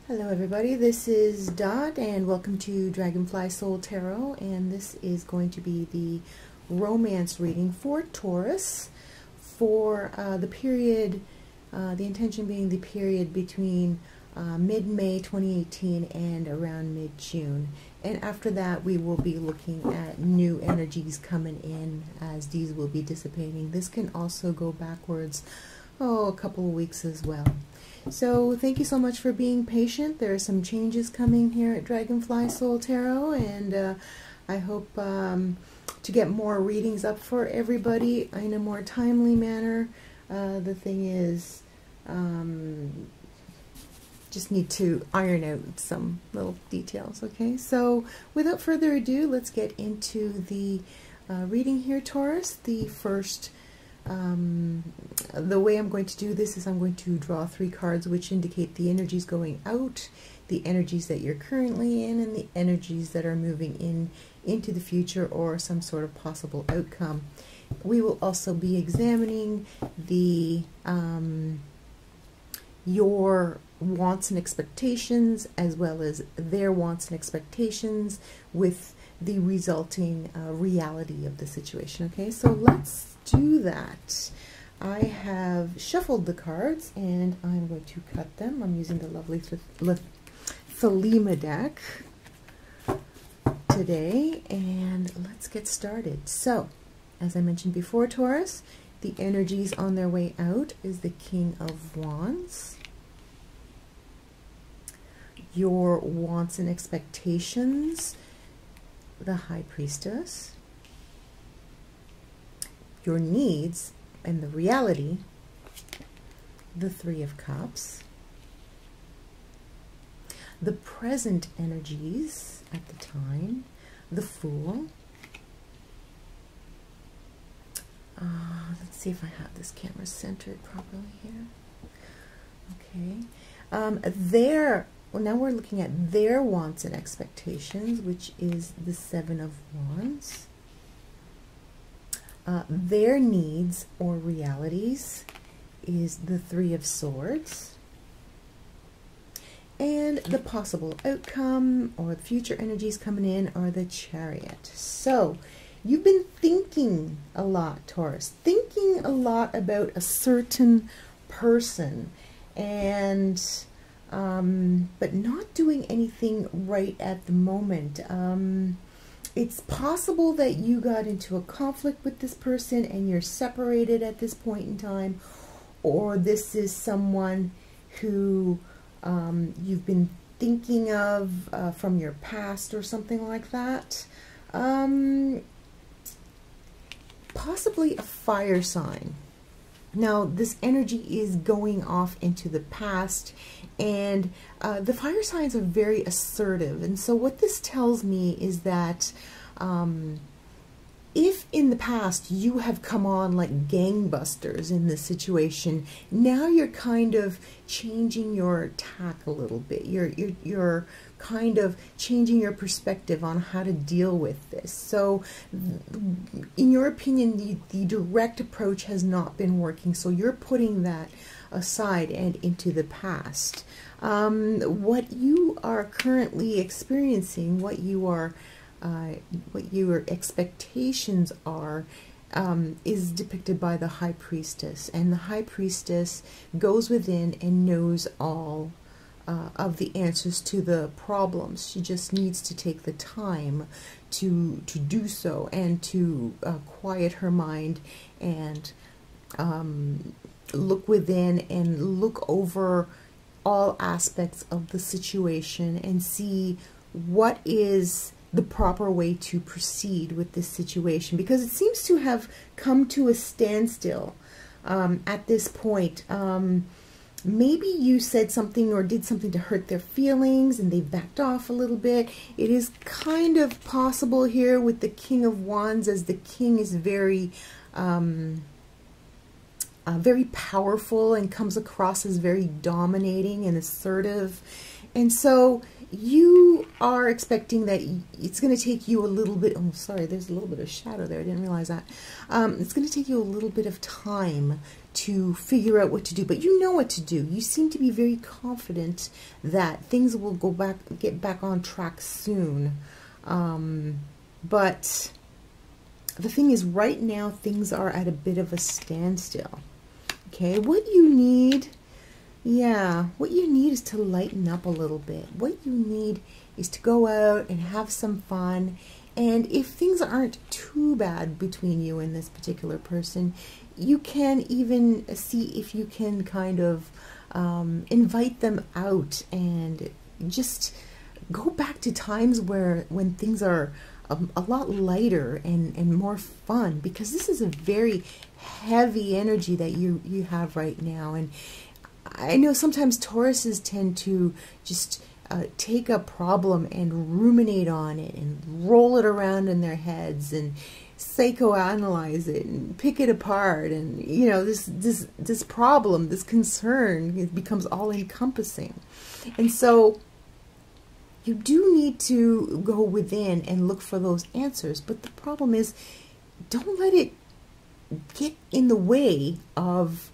Hello everybody, this is Dot and welcome to Dragonfly Soul Tarot, and this is going to be the romance reading for Taurus for the period, the intention being the period between mid-May 2018 and around mid-June. And after that we will be looking at new energies coming in as these will be dissipating. This can also go backwards, a couple of weeks as well. So thank you so much for being patient. There are some changes coming here at Dragonfly Soul Tarot, and I hope to get more readings up for everybody in a more timely manner. The thing is, just need to iron out some little details, okay? So without further ado, let's get into the reading here, Taurus. The first the way I'm going to do this is I'm going to draw 3 cards which indicate the energies going out, the energies that you're currently in, and the energies that are moving into the future or some sort of possible outcome. We will also be examining the your wants and expectations as well as their wants and expectations with the resulting reality of the situation. Okay, so let's do that. I have shuffled the cards and I'm going to cut them. I'm using the lovely Thelema deck today, and let's get started. So, as I mentioned before, Taurus, the energies on their way out is the King of Wands. Your wants and expectations, the High Priestess. Your needs and the reality, the Three of Cups. The present energies at the time, the Fool. Let's see if I have this camera centered properly here. Okay. Well, now we're looking at their wants and expectations, which is the Seven of Wands. Their needs or realities is the Three of Swords. And the possible outcome or the future energies coming in are the Chariot. So, you've been thinking a lot, Taurus. Thinking a lot about a certain person, and but not doing anything right at the moment. It's possible that you got into a conflict with this person and you're separated at this point in time, or this is someone who you've been thinking of from your past or something like that. Possibly a fire sign. Now, this energy is going off into the past, and the fire signs are very assertive. And so what this tells me is that if in the past you have come on like gangbusters in this situation, now you're kind of changing your tack a little bit. You're kind of changing your perspective on how to deal with this. So in your opinion, the direct approach has not been working, so you're putting that aside and into the past. What you are currently experiencing, what your expectations are, is depicted by the High Priestess. And the High Priestess goes within and knows all of the answers to the problems. She just needs to take the time to do so, and to quiet her mind and look within and look over all aspects of the situation and see what is the proper way to proceed with this situation, because it seems to have come to a standstill at this point. Maybe you said something or did something to hurt their feelings and they backed off a little bit. It is kind of possible here with the King of Wands, as the king is very very powerful and comes across as very dominating and assertive. And so you are expecting that it's going to take you a little bit, oh sorry, there's a little bit of shadow there, I didn't realize that. It's going to take you a little bit of time to figure out what to do, but you know what to do. You seem to be very confident that things will get back on track soon. But the thing is, right now things are at a bit of a standstill. Okay, what you need, what you need is to lighten up a little bit. What you need is to go out and have some fun. And if things aren't too bad between you and this particular person, you can even see if you can kind of invite them out and just go back to times when things are a lot lighter and more fun, because this is a very heavy energy that you have right now. And I know sometimes Tauruses tend to just take a problem and ruminate on it and roll it around in their heads and psychoanalyze it and pick it apart, and you know, this problem, this concern, it becomes all encompassing. And so you do need to go within and look for those answers, but the problem is, don't let it get in the way of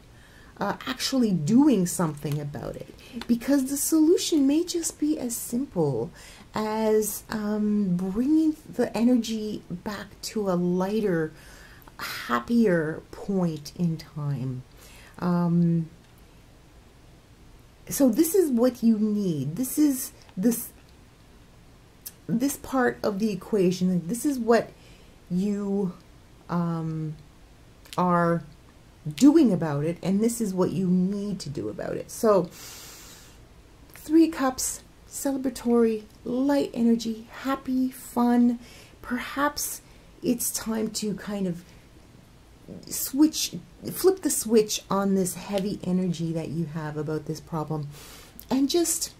actually doing something about it, because the solution may just be as simple as bringing the energy back to a lighter, happier point in time. So this is what you need. This is this part of the equation. This is what you are doing about it, and this is what you need to do about it. So 3 cups, celebratory, light energy, happy, fun. Perhaps it's time to kind of flip the switch on this heavy energy that you have about this problem, and just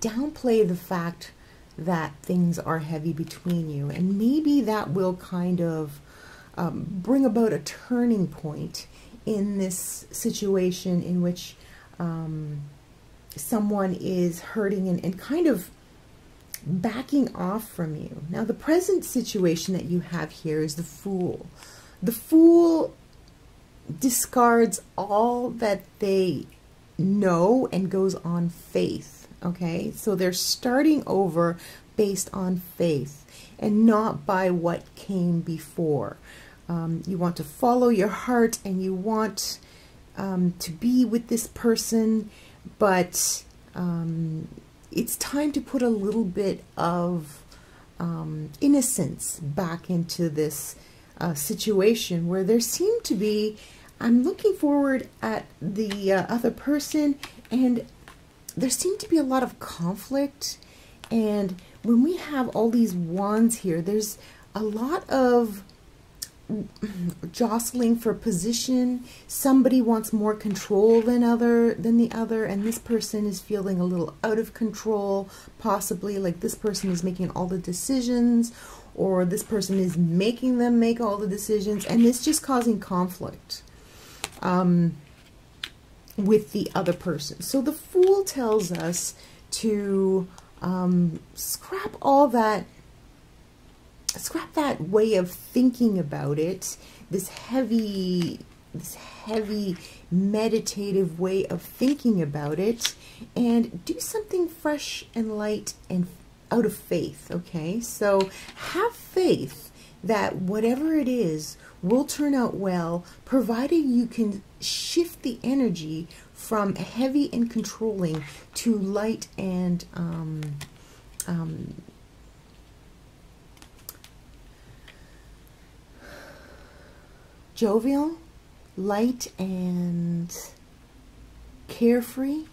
downplay the fact that things are heavy between you. And maybe that will kind of bring about a turning point in this situation in which someone is hurting and kind of backing off from you. Now, the present situation that you have here is the Fool. The Fool discards all that they know and goes on faith. Okay, so they're starting over based on faith and not by what came before. You want to follow your heart, and you want to be with this person, but it's time to put a little bit of innocence back into this situation where there seem to be, I'm looking forward at the other person, and there seemed to be a lot of conflict. And when we have all these wands here, there's a lot of jostling for position. Somebody wants more control than the other, and this person is feeling a little out of control, possibly like this person is making all the decisions, or this person is making them make all the decisions, and it's just causing conflict with the other person. So the Fool tells us to scrap that way of thinking about it, this heavy meditative way of thinking about it, and do something fresh and light and out of faith. Okay, so have faith that whatever it is will turn out well, provided you can shift the energy from heavy and controlling to light and jovial, light and carefree.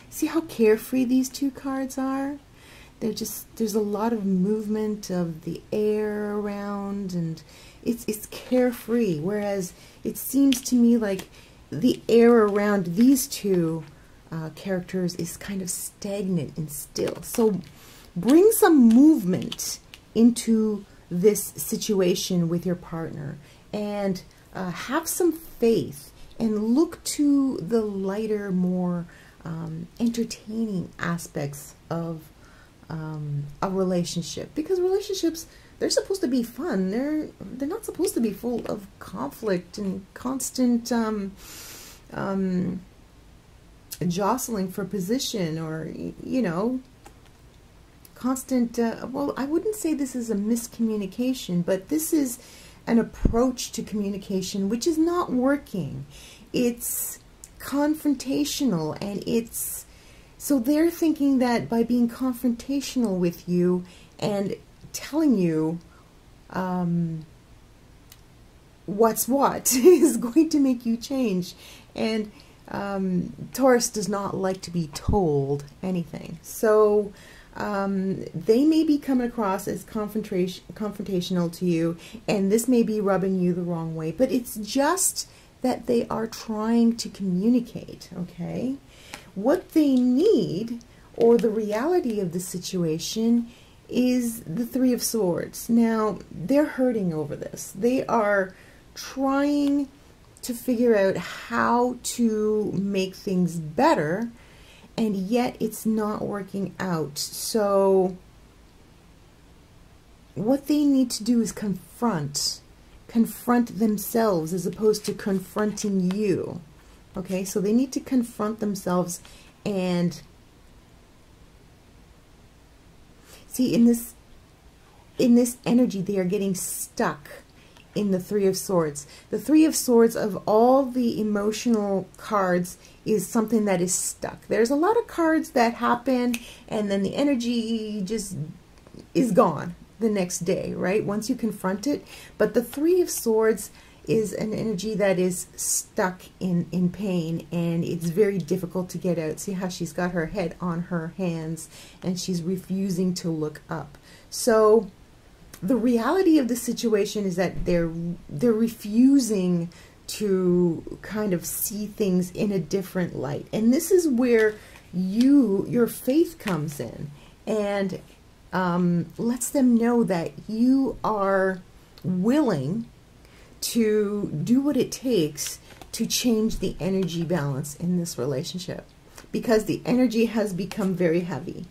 See how carefree these 2 cards are? There's a lot of movement of the air around, and it's carefree, whereas it seems to me like the air around these 2 characters is kind of stagnant and still. So bring some movement into this situation with your partner, and have some faith, and look to the lighter, more entertaining aspects of a relationship, because relationships, they're supposed to be fun. They're not supposed to be full of conflict and constant jostling for position, or constant, well, I wouldn't say this is a miscommunication, but this is an approach to communication which is not working. It's confrontational, and so they're thinking that by being confrontational with you and telling you what's what is going to make you change. And Taurus does not like to be told anything. So they may be coming across as confrontational to you, and this may be rubbing you the wrong way, but it's just that they are trying to communicate, okay? What they need, or the reality of the situation, is the Three of Swords. Now, they're hurting over this. They are trying to figure out how to make things better, and yet it's not working out. So what they need to do is confront themselves as opposed to confronting you. Okay, so they need to confront themselves and see, in this energy, they are getting stuck in the Three of Swords. The Three of Swords, of all the emotional cards, is something that is stuck. There's a lot of cards that happen and then the energy just is gone the next day, right? Once you confront it. But the Three of Swords is an energy that is stuck in pain, and it's very difficult to get out. See how she's got her head on her hands and she's refusing to look up. So the reality of the situation is that they're refusing to kind of see things in a different light. And this is where your faith comes in and lets them know that you are willing to do what it takes to change the energy balance in this relationship, because the energy has become very heavy.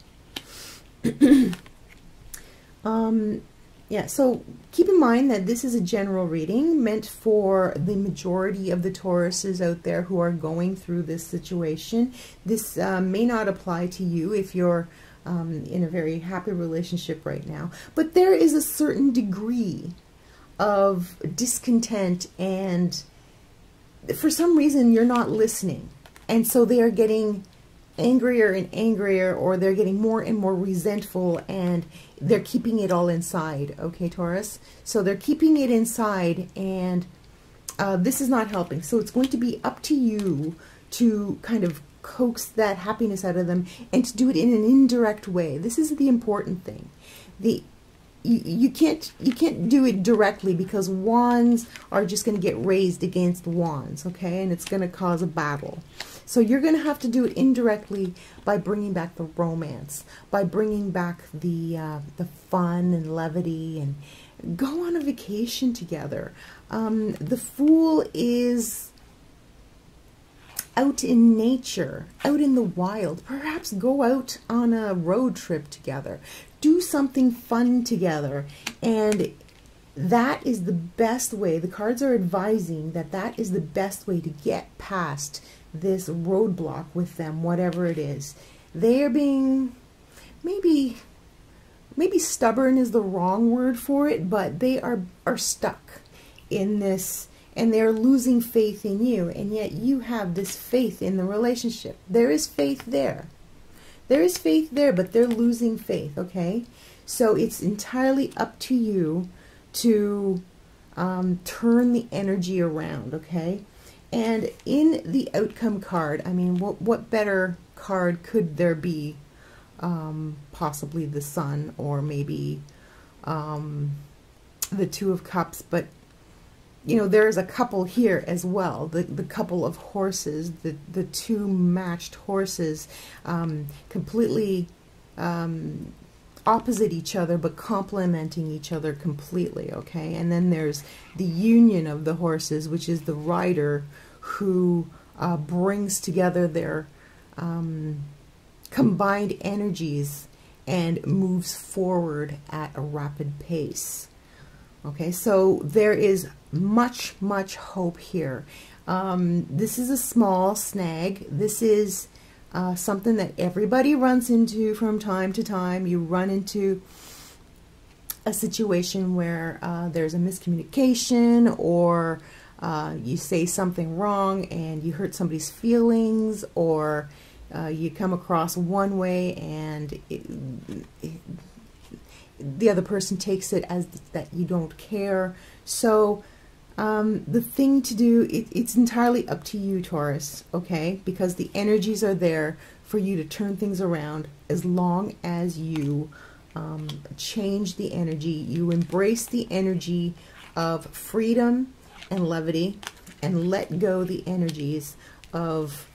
Yeah, so keep in mind that this is a general reading meant for the majority of the Tauruses out there who are going through this situation. This may not apply to you if you're in a very happy relationship right now, but there is a certain degree of discontent, and for some reason you're not listening, and so they are getting angrier and angrier, or they're getting more and more resentful, and they're keeping it all inside. Okay, Taurus, so they're keeping it inside, and this is not helping. So it's going to be up to you to kind of coax that happiness out of them, and to do it in an indirect way. This is the important thing. You can't do it directly, because wands are just going to get raised against wands, okay? And it's going to cause a battle. So you're going to have to do it indirectly by bringing back the romance, by bringing back the fun and levity, and go on a vacation together. The Fool is out in nature, out in the wild. Perhaps go out on a road trip together. Do something fun together. And that is the best way. The cards are advising that that is the best way to get past this roadblock with them, whatever it is. They are being, maybe stubborn is the wrong word for it, but they are stuck in this, and they're losing faith in you, and yet you have this faith in the relationship. There is faith there. There is faith there, but they're losing faith, okay? So it's entirely up to you to turn the energy around, okay? And in the outcome card, I mean, what better card could there be? Possibly the Sun, or maybe the Two of Cups, but you know, there's a couple here as well, the couple of horses, the two matched horses, completely opposite each other, but complementing each other completely, okay? And then there's the union of the horses, which is the rider who brings together their combined energies and moves forward at a rapid pace. Okay, so there is much, much hope here. This is a small snag. This is something that everybody runs into from time to time. You run into a situation where there's a miscommunication, or you say something wrong and you hurt somebody's feelings, or you come across one way and the other person takes it as that you don't care. So the thing to do, it's entirely up to you, Taurus, okay? Because the energies are there for you to turn things around, as long as you change the energy, you embrace the energy of freedom and levity, and let go the energies of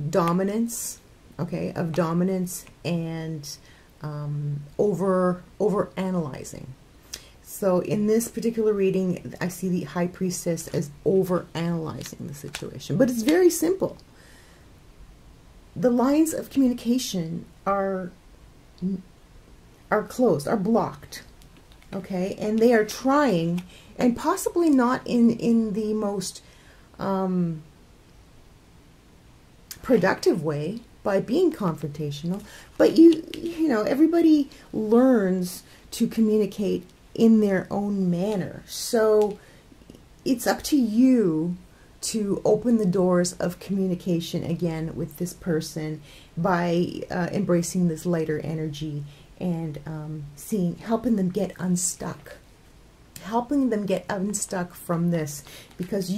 dominance, okay, of dominance and over analyzing. So in this particular reading, I see the High Priestess as over analyzing the situation, but it's very simple. The lines of communication are closed, are blocked, okay, and they are trying, and possibly not in the most productive way, by being confrontational, but you know, everybody learns to communicate in their own manner. So it's up to you to open the doors of communication again with this person by embracing this lighter energy and helping them get unstuck. Helping them get unstuck from this, because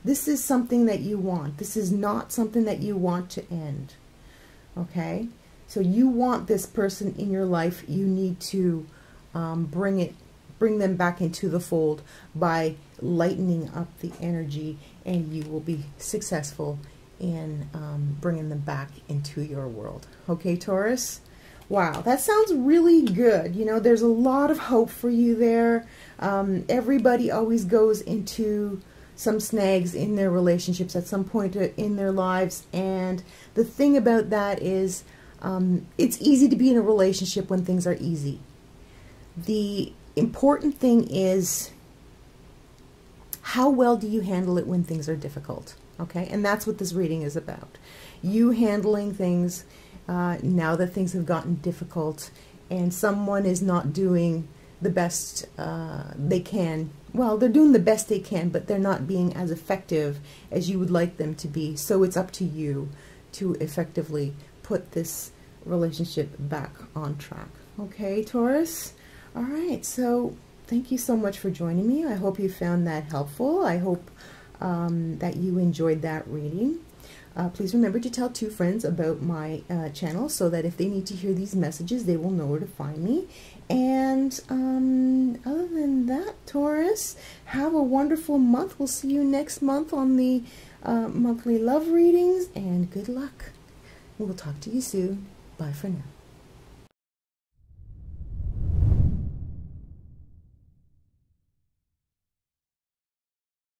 this is something that you want. This is not something that you want to end. Okay? So you want this person in your life. You need to bring them back into the fold by lightening up the energy, and you will be successful in bringing them back into your world. Okay, Taurus? Wow, that sounds really good. You know, there's a lot of hope for you there. Everybody always goes into some snags in their relationships at some point in their lives, and the thing about that is it's easy to be in a relationship when things are easy. The important thing is, how well do you handle it when things are difficult? Okay, and that's what this reading is about. You handling things now that things have gotten difficult and someone is not doing the best they can. Well, they're doing the best they can, but they're not being as effective as you would like them to be. So it's up to you to effectively put this relationship back on track. Okay, Taurus? All right, so thank you so much for joining me. I hope you found that helpful. I hope that you enjoyed that reading. Please remember to tell 2 friends about my channel, so that if they need to hear these messages, they will know where to find me. And other than that, Taurus, have a wonderful month. We'll see you next month on the monthly love readings, and good luck. We'll talk to you soon. Bye for now.